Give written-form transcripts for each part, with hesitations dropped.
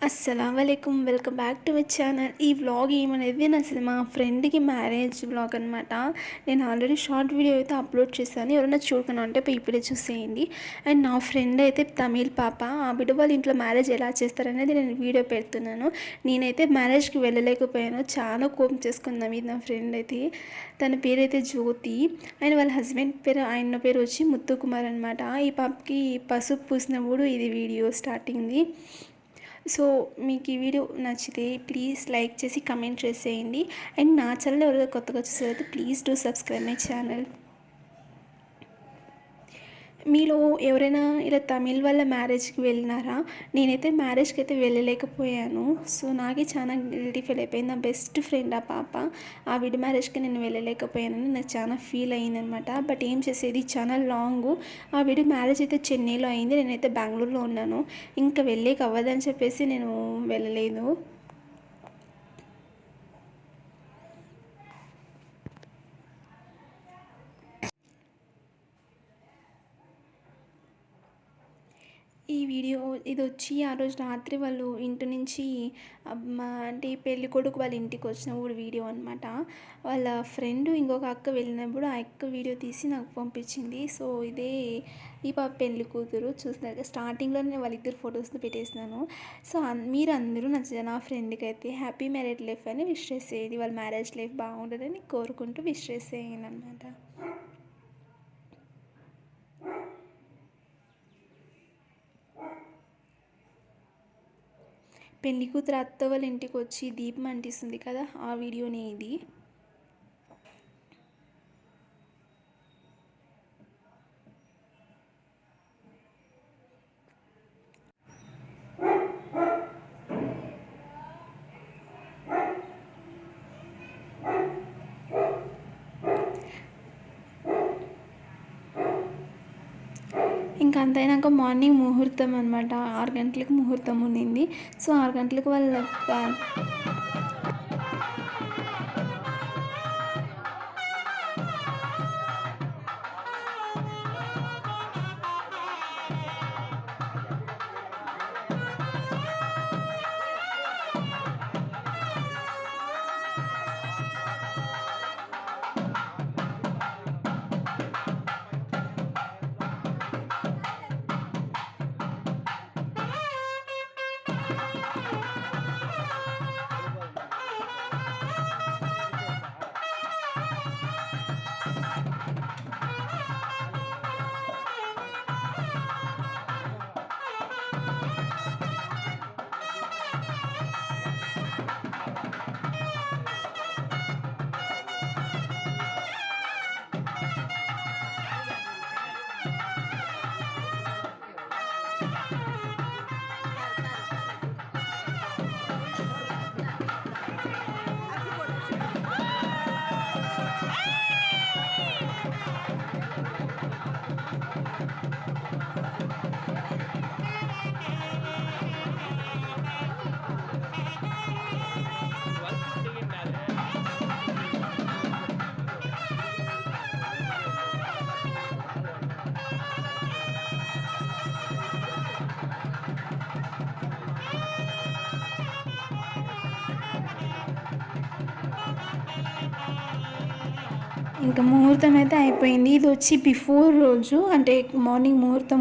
అస్సలం వాలేకుమ్ welcome back to my channel. ఈ వ్లాగ్ ఏమనేది మా ఫ్రెండ్కి మ్యారేజ్ వ్లాగ్ అనమాట. నేను ఆల్రెడీ షార్ట్ వీడియో అయితే అప్లోడ్ చేశాను. ఎవరైనా చూడకుండా ఉంటే ఇప్పుడే చూసేయండి. అండ్ నా ఫ్రెండ్ అయితే తమిళ్ పాప, ఆ బిడ్డ వాళ్ళ ఇంట్లో మ్యారేజ్ ఎలా చేస్తారనేది నేను వీడియో పెడుతున్నాను. నేనైతే మ్యారేజ్కి వెళ్ళలేకపోయాను, చాలా కోపం చేసుకుందాం ఇది నా ఫ్రెండ్ అయితే. తన పేరు అయితే జ్యోతి అండ్ వాళ్ళ హస్బెండ్ పేరు, ఆయన పేరు వచ్చి ముత్తుకుమార్ అనమాట. ఈ పాపకి పసుపు పూసినప్పుడు ఇది వీడియో స్టార్టింగ్ది. సో మీకు ఈ వీడియో నచ్చితే ప్లీజ్ లైక్ చేసి కమెంట్ చేసేయండి. అండ్ నా ఛానల్ ఎవరైనా కొత్తగా చూసారైతే please do subscribe my channel. మీలో ఎవరైనా ఇలా తమిళ్ వాళ్ళ మ్యారేజ్కి వెళ్ళినారా? నేనైతే మ్యారేజ్కి అయితే వెళ్ళలేకపోయాను. సో నాకే చాలా గిల్టీ ఫీల్ అయిపోయింది. నా బెస్ట్ ఫ్రెండ్ ఆ పాప, ఆ విడి మ్యారేజ్కి నేను వెళ్ళలేకపోయానని నాకు చాలా ఫీల్ అయ్యిందనమాట. బట్ ఏం చేసేది, చాలా లాంగు. ఆ విడి మ్యారేజ్ అయితే చెన్నైలో అయింది, నేనైతే బెంగళూరులో ఉన్నాను. ఇంకా వెళ్ళేకి అవ్వదని చెప్పేసి నేను వెళ్ళలేదు. ఈ వీడియో ఇది వచ్చి ఆ రోజు రాత్రి వాళ్ళు ఇంటి నుంచి అంటే పెళ్ళి కొడుకు వాళ్ళ ఇంటికి వచ్చినప్పుడు వీడియో అనమాట. వాళ్ళ ఫ్రెండ్ ఇంకొక అక్క వెళ్ళినప్పుడు ఆ అక్క వీడియో తీసి నాకు పంపించింది. సో ఇదే ఈ పాప పెళ్ళి కూతురు. చూసినాక స్టార్టింగ్లో నేను వాళ్ళిద్దరు ఫొటోస్ని పెట్టేసినాను. సో మీరు అందరూ నా ఫ్రెండ్కి అయితే హ్యాపీ మ్యారేడ్ లైఫ్ అని విష్ చేసేది, వాళ్ళ మ్యారేజ్ లైఫ్ బాగుంటుందని కోరుకుంటూ విష్ చేసేయండి అనమాట. పెళ్లి కూతురు అత్త వాళ్ళ ఇంటికి వచ్చి దీపం అంటిస్తుంది కదా, ఆ వీడియోనే ఇది. ఇంకా అంతైనాక మార్నింగ్ ముహూర్తం అనమాట, 6 గంటలకు ముహూర్తం ఉండింది. సో 6 గంటలకు వాళ్ళ ఇంకా ముహూర్తం అయితే అయిపోయింది. ఇది వచ్చి బిఫోర్ రోజు, అంటే మార్నింగ్ ముహూర్తం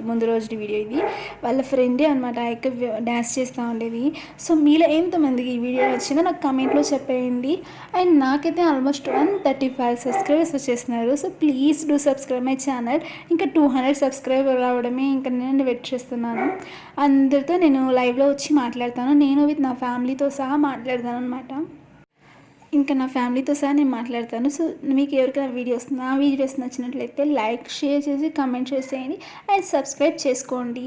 ముందు రోజు వీడియో ఇది. వాళ్ళ ఫ్రెండే అనమాట, ఆ యొక్క డ్యాన్స్ చేస్తూ ఉండేది. సో మీలో ఎంతమందికి ఈ వీడియో వచ్చిందో నాకు కమెంట్లో చెప్పేయండి. అండ్ నాకైతే ఆల్మోస్ట్ 135 సబ్స్క్రైబర్స్ వచ్చేస్తున్నారు. So please do subscribe my channel. ఇంకా 200 సబ్స్క్రైబర్ రావడమే ఇంకా నేను వెయిట్ చేస్తున్నాను. అందరితో నేను లైవ్లో వచ్చి మాట్లాడతాను, నేను విత్ నా ఫ్యామిలీతో సహా మాట్లాడతాను అనమాట. ఇంకా నా ఫ్యామిలీతో సహా నేను మాట్లాడతాను. సో మీకు ఎవరికైనా నా వీడియోస్ నచ్చినట్లయితే లైక్, షేర్ చేసి కమెంట్ చేసేయండి అండ్ సబ్స్క్రైబ్ చేసుకోండి.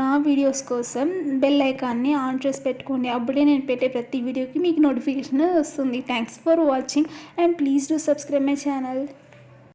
నా వీడియోస్ కోసం బెల్ ఐకాన్ని ఆన్ చేసి పెట్టుకోండి, అప్పుడే నేను పెట్టే ప్రతి వీడియోకి మీకు నోటిఫికేషన్ వస్తుంది. Thanks for watching and please do subscribe my channel.